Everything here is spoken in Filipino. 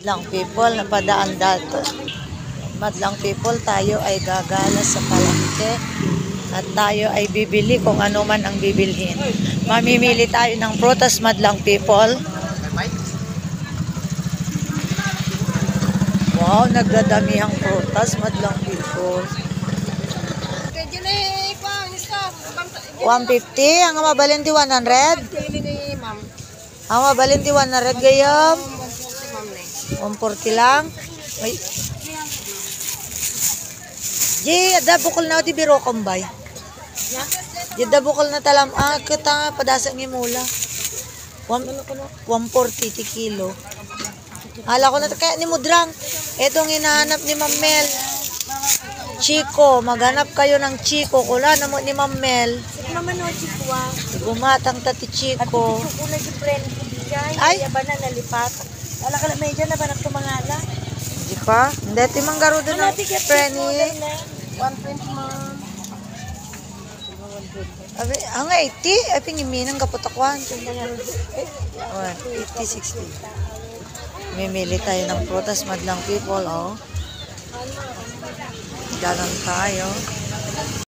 Madlang people, napadaan dato. Madlang people, tayo ay gagala sa palengke at tayo ay bibili kung ano man ang bibilhin. Mamimili tayo ng prutas, madlang people. Wow, nagdadamihang prutas, madlang people. 150, ang mabalin di 100. Ang mabalin di 100 gayam. 140 lang. Ay. Di, ada bukol na di biro kombay. Di, ada bukol na talam. Kita padasa ng mula. 140 ti kilo. Hala ko na kaya ni Mudrang. Etong hinahanap ni Ma'am Mel. Chico, maghanap kayo ng Chico. Kula na mo ni Ma'am Mel. Mama no Chico. Gumatang tati Chico. Ay, ba na nalipat? Wala ka na medyo na ba nagtumangala? Di pa? Hindi, timang garo doon ng Frenny. 120 ma'am. Ang 80, ay pingiminang kaputakwan. 80, 60. Mimili tayo ng prutas, madlang people, oh. Ganon tayo.